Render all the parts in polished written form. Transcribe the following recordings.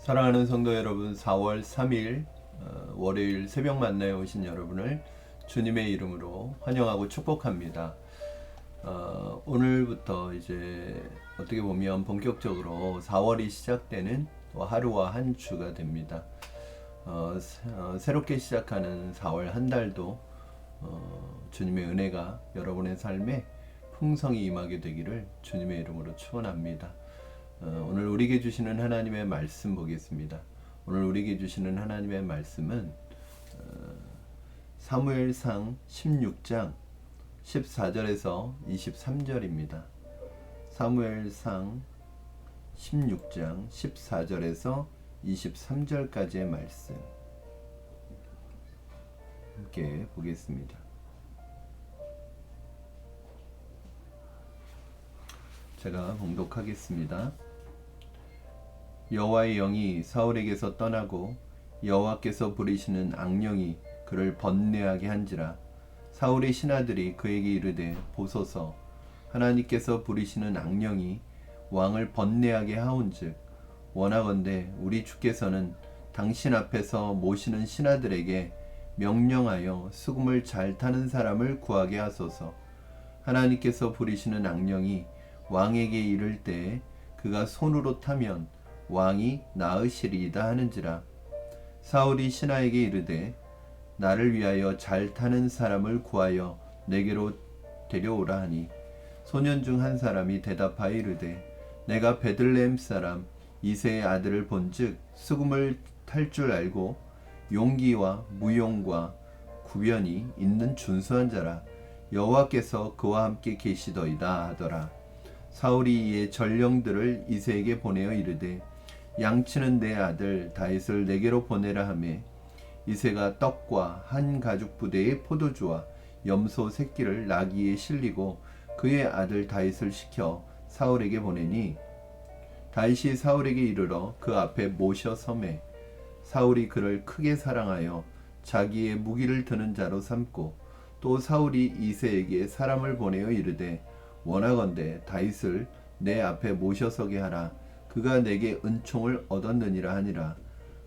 사랑하는 성도 여러분, 4월 3일 월요일 새벽 만나에 오신 여러분을 주님의 이름으로 환영하고 축복합니다. 오늘부터 이제 어떻게 보면 본격적으로 4월이 시작되는 하루와 한 주가 됩니다. 새롭게 시작하는 4월 한 달도 주님의 은혜가 여러분의 삶에 풍성히 임하게 되기를 주님의 이름으로 축원합니다. 오늘 우리에게 주시는 하나님의 말씀 보겠습니다. 오늘 우리에게 주시는 하나님의 말씀은 사무엘상 16장 14절에서 23절입니다. 사무엘상 16장 14절에서 23절까지의 말씀 함께 보겠습니다. 제가 봉독하겠습니다. 여호와의 영이 사울에게서 떠나고 여호와께서 부리시는 악령이 그를 번뇌하게 한지라. 사울의 신하들이 그에게 이르되, 보소서, 하나님께서 부리시는 악령이 왕을 번뇌하게 하온즉 원하건대 우리 주께서는 당신 앞에서 모시는 신하들에게 명령하여 수금을 잘 타는 사람을 구하게 하소서. 하나님께서 부리시는 악령이 왕에게 이를 때에 그가 손으로 타면 왕이 나으시리이다 하는지라. 사울이 신하에게 이르되, 나를 위하여 잘 타는 사람을 구하여 내게로 데려오라 하니, 소년 중 한 사람이 대답하여 이르되, 내가 베들레헴 사람 이새의 아들을 본즉 수금을 탈 줄 알고 용기와 무용과 구변이 있는 준수한 자라. 여호와께서 그와 함께 계시더이다 하더라. 사울이 이에 전령들을 이새에게 보내어 이르되, 양치는 내 아들 다윗을 내게로 보내라 하매, 이새가 떡과 한 가죽 부대의 포도주와 염소 새끼를 나귀에 실리고 그의 아들 다윗을 시켜 사울에게 보내니, 다윗이 사울에게 이르러 그 앞에 모셔 섬에 사울이 그를 크게 사랑하여 자기의 무기를 드는 자로 삼고, 또 사울이 이새에게 사람을 보내어 이르되, 원하건대 다윗을 내 앞에 모셔서게 하라. 그가 내게 은총을 얻었느니라 하니라.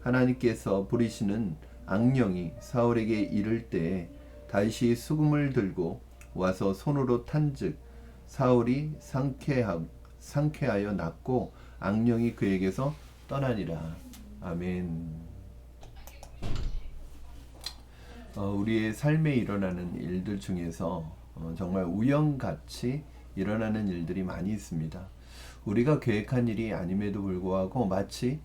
하나님께서 부리시는 악령이 사울에게 이를 때에 다윗이 수금을 들고 와서 손으로 탄즉 사울이 상쾌하여 낫고 악령이 그에게서 떠나니라. 아멘. 우리의 삶에 일어나는 일들 중에서 정말 우연같이 일어나는 일들이 많이 있습니다. 우리가 계획한 일이 아님에도 불구하고 마치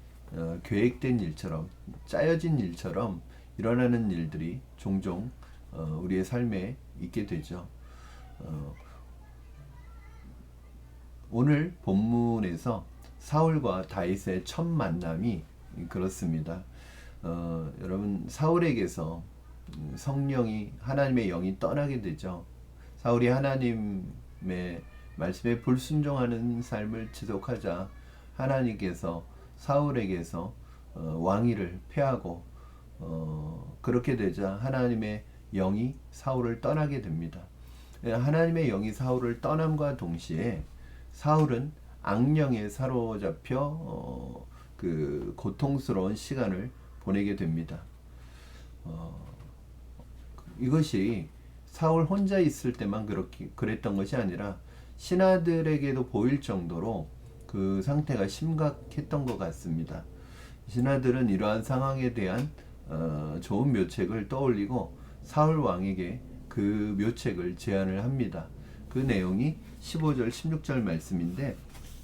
계획된 일처럼, 짜여진 일처럼 일어나는 일들이 종종 우리의 삶에 있게 되죠. 오늘 본문에서 사울과 다윗의 첫 만남이 그렇습니다. 여러분, 사울에게서 성령이, 하나님의 영이 떠나게 되죠. 사울이 하나님의 말씀에 불순종하는 삶을 지속하자 하나님께서 사울에게서 왕위를 패하고, 그렇게 되자 하나님의 영이 사울을 떠나게 됩니다. 하나님의 영이 사울을 떠남과 동시에 사울은 악령에 사로잡혀 그 고통스러운 시간을 보내게 됩니다. 이것이 사울 혼자 있을 때만 그랬던 것이 아니라 신하들에게도 보일 정도로 그 상태가 심각했던 것 같습니다. 신하들은 이러한 상황에 대한 좋은 묘책을 떠올리고 사울 왕에게 그 묘책을 제안을 합니다. 그 내용이 15절 16절 말씀인데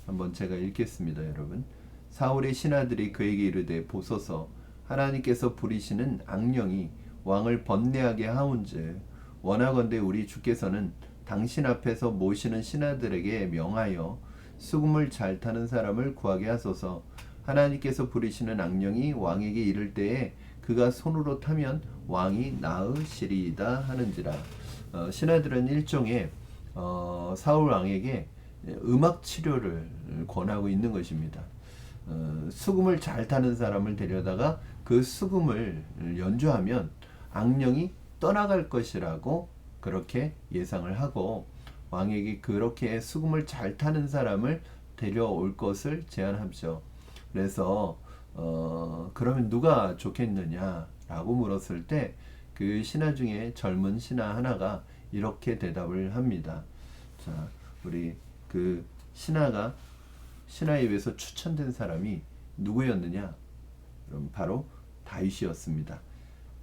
한번 제가 읽겠습니다. 여러분, 사울의 신하들이 그에게 이르되, 보소서, 하나님께서 부리시는 악령이 왕을 번뇌하게 하온즉 원하건대 우리 주께서는 당신 앞에서 모시는 신하들에게 명하여 수금을 잘 타는 사람을 구하게 하소서. 하나님께서 부리시는 악령이 왕에게 이를 때에 그가 손으로 타면 왕이 나으시리이다 하는지라. 신하들은 일종의 사울 왕에게 음악 치료를 권하고 있는 것입니다. 수금을 잘 타는 사람을 데려다가 그 수금을 연주하면 악령이 떠나갈 것이라고 그렇게 예상을 하고, 왕에게 그렇게 수금을 잘 타는 사람을 데려올 것을 제안하죠. 그래서 그러면 누가 좋겠느냐라고 물었을 때 그 신하 중에 젊은 신하 하나가 이렇게 대답을 합니다. 자, 우리 그 신하에 의해서 추천된 사람이 누구였느냐? 그럼 바로 다윗이었습니다.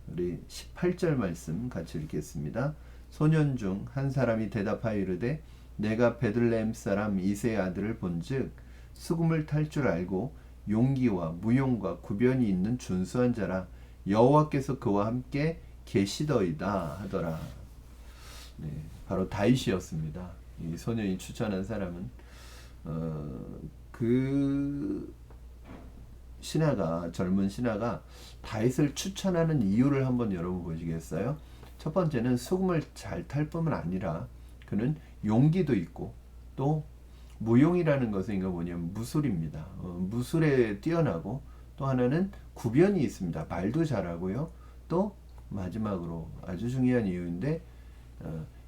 우리 18절 말씀 같이 읽겠습니다. 소년 중 한 사람이 대답하여 이르되 내가 베들레헴 사람 이새의 아들을 본즉 수금을 탈 줄 알고 용기와 무용과 구변이 있는 준수한 자라 여호와께서 그와 함께 계시더이다 하더라. 네, 바로 다윗이었습니다. 이 소년이 추천한 사람은 그 젊은 신하가 다윗을 추천하는 이유를 한번 여러분 보시겠어요? 첫 번째는 수금을 잘 탈 뿐만 아니라 그는 용기도 있고 또 무용이라는 것은 이거 뭐냐면 무술입니다. 무술에 뛰어나고 또 하나는 구변이 있습니다. 말도 잘하고요. 또 마지막으로 아주 중요한 이유인데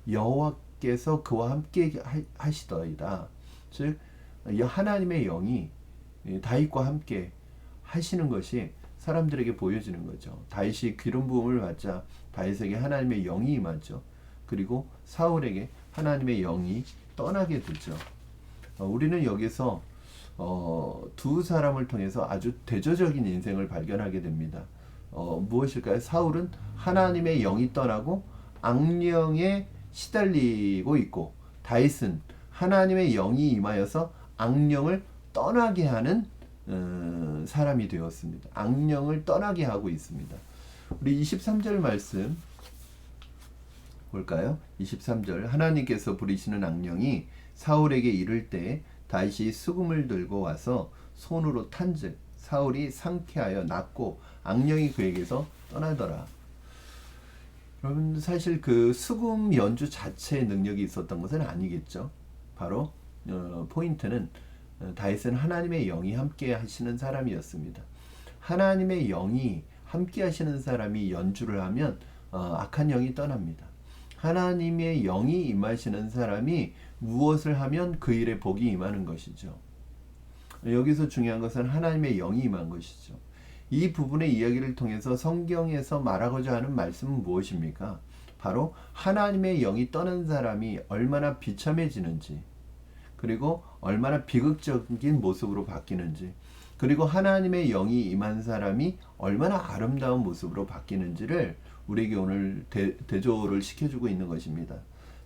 여호와께서 그와 함께 하시더이다. 즉 하나님의 영이 다윗과 함께 하시는 것이 사람들에게 보여지는 거죠. 다윗이 기름 부음을 받자 다윗에게 하나님의 영이 임하죠. 그리고 사울에게 하나님의 영이 떠나게 되죠. 우리는 여기서 두 사람을 통해서 아주 대조적인 인생을 발견하게 됩니다. 무엇일까요? 사울은 하나님의 영이 떠나고 악령에 시달리고 있고 다윗은 하나님의 영이 임하여서 악령을 떠나게 하는 사람이 되었습니다. 악령을 떠나게 하고 있습니다. 우리 23절 말씀 볼까요? 23절 하나님께서 부리시는 악령이 사울에게 이를 때 다윗이 수금을 들고 와서 손으로 탄즉 사울이 상쾌하여 낫고 악령이 그에게서 떠나더라. 여러분 사실 그 수금 연주 자체의 능력이 있었던 것은 아니겠죠. 바로 포인트는 다윗은 하나님의 영이 함께 하시는 사람이었습니다. 하나님의 영이 함께 하시는 사람이 연주를 하면 악한 영이 떠납니다. 하나님의 영이 임하시는 사람이 무엇을 하면 그 일에 복이 임하는 것이죠. 여기서 중요한 것은 하나님의 영이 임한 것이죠. 이 부분의 이야기를 통해서 성경에서 말하고자 하는 말씀은 무엇입니까? 바로 하나님의 영이 떠난 사람이 얼마나 비참해지는지, 그리고 얼마나 비극적인 모습으로 바뀌는지, 그리고 하나님의 영이 임한 사람이 얼마나 아름다운 모습으로 바뀌는지를 우리에게 오늘 대조를 시켜주고 있는 것입니다.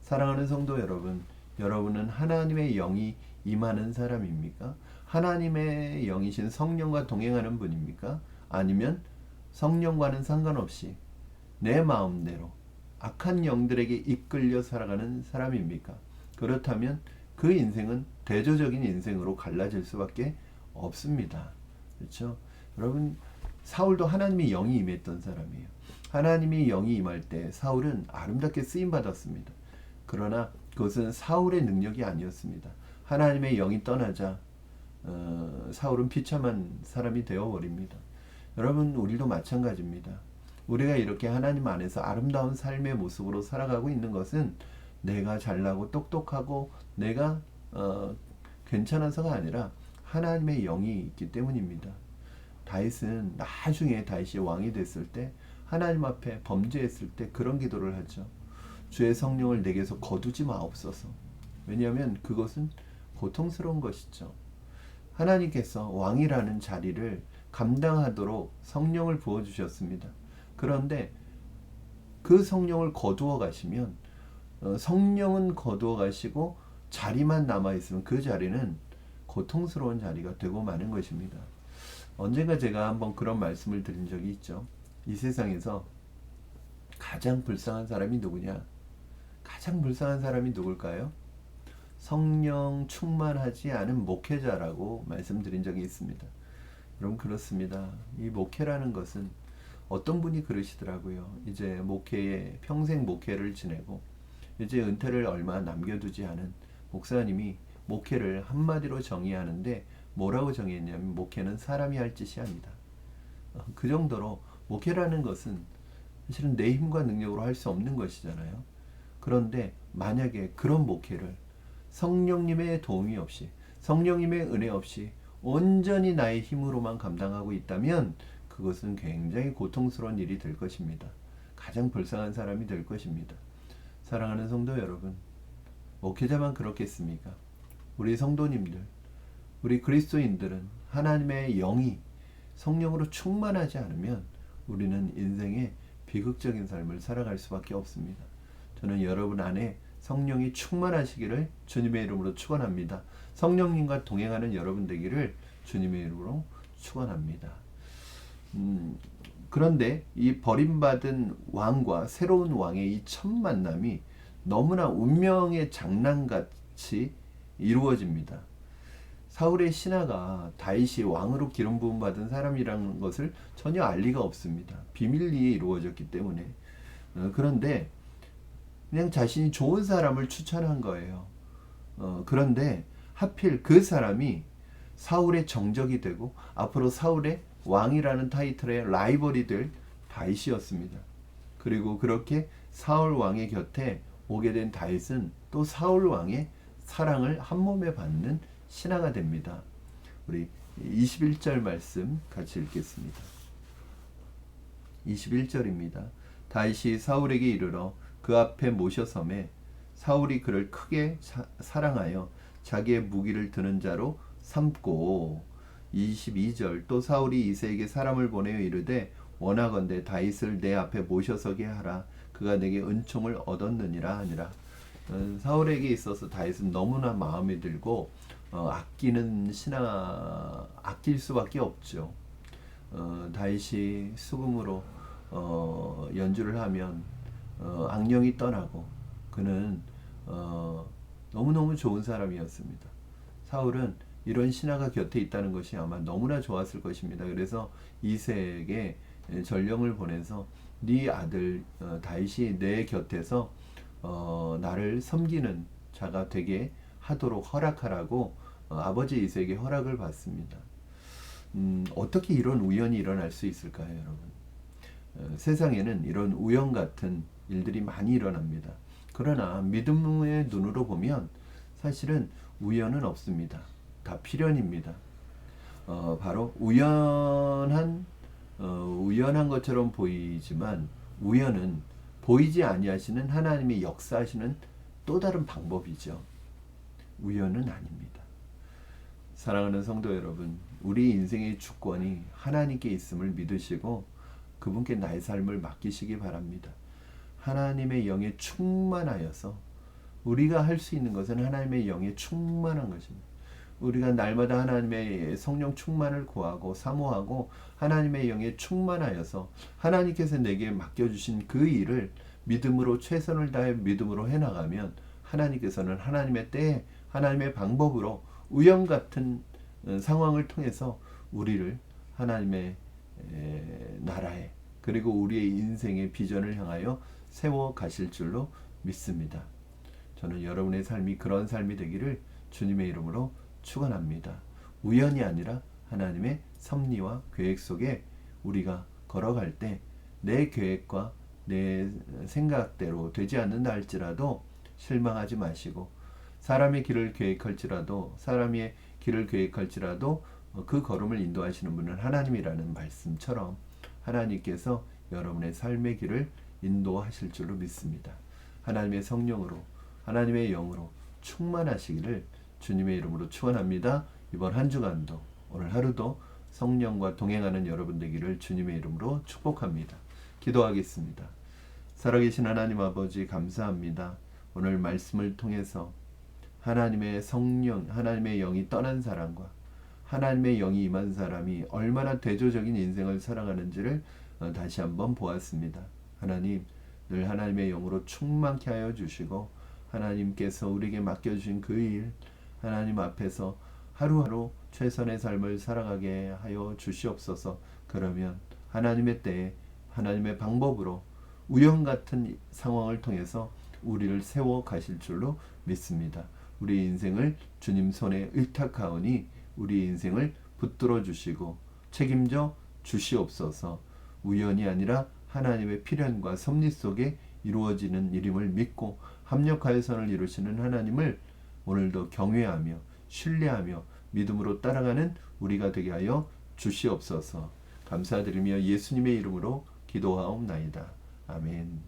사랑하는 성도 여러분, 여러분은 하나님의 영이 임하는 사람입니까? 하나님의 영이신 성령과 동행하는 분입니까? 아니면 성령과는 상관없이 내 마음대로 악한 영들에게 이끌려 살아가는 사람입니까? 그렇다면 그 인생은 대조적인 인생으로 갈라질 수밖에 없습니다. 그렇죠? 여러분, 사울도 하나님의 영이 임했던 사람이에요. 하나님의 영이 임할 때 사울은 아름답게 쓰임 받았습니다. 그러나 그것은 사울의 능력이 아니었습니다. 하나님의 영이 떠나자 사울은 비참한 사람이 되어버립니다. 여러분, 우리도 마찬가지입니다. 우리가 이렇게 하나님 안에서 아름다운 삶의 모습으로 살아가고 있는 것은 내가 잘나고 똑똑하고 내가 괜찮아서가 아니라 하나님의 영이 있기 때문입니다. 다윗은 나중에 다윗이 왕이 됐을 때 하나님 앞에 범죄했을 때 그런 기도를 하죠. 주의 성령을 내게서 거두지 마옵소서. 왜냐하면 그것은 고통스러운 것이죠. 하나님께서 왕이라는 자리를 감당하도록 성령을 부어주셨습니다. 그런데 그 성령을 거두어 가시면 성령은 거두어 가시고 자리만 남아있으면 그 자리는 고통스러운 자리가 되고 마는 것입니다. 언젠가 제가 한번 그런 말씀을 드린 적이 있죠. 이 세상에서 가장 불쌍한 사람이 누구냐? 가장 불쌍한 사람이 누굴까요? 성령 충만하지 않은 목회자라고 말씀드린 적이 있습니다. 여러분, 그렇습니다. 이 목회라는 것은 어떤 분이 그러시더라고요. 이제 평생 목회를 지내고 이제 은퇴를 얼마 남겨두지 않은 목사님이 목회를 한마디로 정의하는데 뭐라고 정의했냐면 목회는 사람이 할 짓이 아니다. 그 정도로 목회라는 것은 사실은 내 힘과 능력으로 할 수 없는 것이잖아요. 그런데 만약에 그런 목회를 성령님의 도움이 없이 성령님의 은혜 없이 온전히 나의 힘으로만 감당하고 있다면 그것은 굉장히 고통스러운 일이 될 것입니다. 가장 불쌍한 사람이 될 것입니다. 사랑하는 성도 여러분, 목회자만 그렇겠습니까? 우리 성도님들, 우리 그리스도인들은 하나님의 영이 성령으로 충만하지 않으면 우리는 인생의 비극적인 삶을 살아갈 수밖에 없습니다. 저는 여러분 안에 성령이 충만하시기를 주님의 이름으로 축원합니다. 성령님과 동행하는 여러분 되기를 주님의 이름으로 축원합니다. 그런데 이 버림받은 왕과 새로운 왕의 이 첫 만남이 너무나 운명의 장난같이 이루어집니다. 사울의 신하가 다윗이 왕으로 기름 부음 받은 사람이라는 것을 전혀 알 리가 없습니다. 비밀리에 이루어졌기 때문에. 그런데 그냥 자신이 좋은 사람을 추천한 거예요. 그런데 하필 그 사람이 사울의 정적이 되고 앞으로 사울의 왕이라는 타이틀의 라이벌이 될 다윗이었습니다. 그리고 그렇게 사울 왕의 곁에 오게 된 다윗은 또 사울 왕의 사랑을 한 몸에 받는 신하가 됩니다. 우리 21절 말씀 같이 읽겠습니다. 21절입니다. 다윗이 사울에게 이르러 그 앞에 모셔섬에 사울이 그를 크게 사랑하여 자기의 무기를 드는 자로 삼고 22절 또 사울이 이새에게 사람을 보내어 이르되 원하건대 다윗을 내 앞에 모셔서게 하라 그가 내게 은총을 얻었느니라 하니라. 사울에게 있어서 다윗은 너무나 마음에 들고 아끼는 신하 아낄 수밖에 없죠. 다윗이 수금으로 연주를 하면 악령이 떠나고 그는 너무너무 좋은 사람이었습니다. 사울은 이런 신하가 곁에 있다는 것이 아마 너무나 좋았을 것입니다. 그래서 이새에게 전령을 보내서 네 아들 다윗이 내 곁에서 나를 섬기는 자가 되게 하도록 허락하라고 아버지 이새에게 허락을 받습니다. 어떻게 이런 우연이 일어날 수 있을까요, 여러분? 세상에는 이런 우연 같은 일들이 많이 일어납니다. 그러나 믿음의 눈으로 보면 사실은 우연은 없습니다. 다 필연입니다. 바로 우연한 것처럼 보이지만 우연은 보이지 아니하시는 하나님의 역사하시는 또 다른 방법이죠. 우연은 아닙니다. 사랑하는 성도 여러분, 우리 인생의 주권이 하나님께 있음을 믿으시고 그분께 나의 삶을 맡기시기 바랍니다. 하나님의 영에 충만하여서 우리가 할 수 있는 것은 하나님의 영에 충만한 것입니다. 우리가 날마다 하나님의 성령 충만을 구하고 사모하고 하나님의 영에 충만하여서 하나님께서 내게 맡겨주신 그 일을 믿음으로 최선을 다해 믿음으로 해나가면 하나님께서는 하나님의 때에 하나님의 방법으로 우연 같은 상황을 통해서 우리를 하나님의 나라에 그리고 우리의 인생의 비전을 향하여 세워 가실 줄로 믿습니다. 저는 여러분의 삶이 그런 삶이 되기를 주님의 이름으로 축원합니다. 우연이 아니라 하나님의 섭리와 계획 속에 우리가 걸어갈 때 내 계획과 내 생각대로 되지 않는다 할지라도 실망하지 마시고 사람의 길을 계획할지라도 그 걸음을 인도하시는 분은 하나님이라는 말씀처럼 하나님께서 여러분의 삶의 길을 인도하실 줄로 믿습니다. 하나님의 성령으로 하나님의 영으로 충만하시기를 주님의 이름으로 축원합니다. 이번 한 주간도 오늘 하루도 성령과 동행하는 여러분 되기를 주님의 이름으로 축복합니다. 기도하겠습니다. 살아계신 하나님 아버지 감사합니다. 오늘 말씀을 통해서 하나님의 성령, 하나님의 영이 떠난 사람과 하나님의 영이 임한 사람이 얼마나 대조적인 인생을 살아가는지를 다시 한번 보았습니다. 하나님, 늘 하나님의 영으로 충만케 하여 주시고 하나님께서 우리에게 맡겨주신 그 일 하나님 앞에서 하루하루 최선의 삶을 살아가게 하여 주시옵소서. 그러면 하나님의 때에 하나님의 방법으로 우연 같은 상황을 통해서 우리를 세워 가실 줄로 믿습니다. 우리 인생을 주님 손에 의탁하오니 우리 인생을 붙들어 주시고 책임져 주시옵소서. 우연이 아니라 하나님의 필연과 섭리 속에 이루어지는 일임을 믿고 합력하여 선을 이루시는 하나님을 오늘도 경외하며 신뢰하며 믿음으로 따라가는 우리가 되게 하여 주시옵소서. 감사드리며 예수님의 이름으로 기도하옵나이다. 아멘.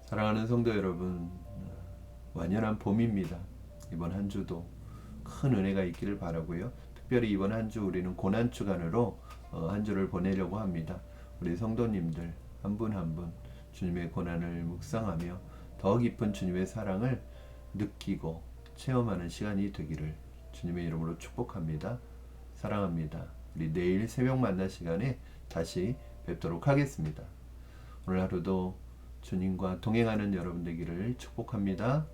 사랑하는 성도 여러분, 완연한 봄입니다. 이번 한 주도 큰 은혜가 있기를 바라고요. 특별히 이번 한 주 우리는 고난 주간으로 한 주를 보내려고 합니다. 우리 성도님들 한 분 한 분 주님의 고난을 묵상하며 더 깊은 주님의 사랑을 느끼고 체험하는 시간이 되기를 주님의 이름으로 축복합니다. 사랑합니다. 우리 내일 새벽 만나 시간에 다시 뵙도록 하겠습니다. 오늘 하루도 주님과 동행하는 여러분 되기를 축복합니다.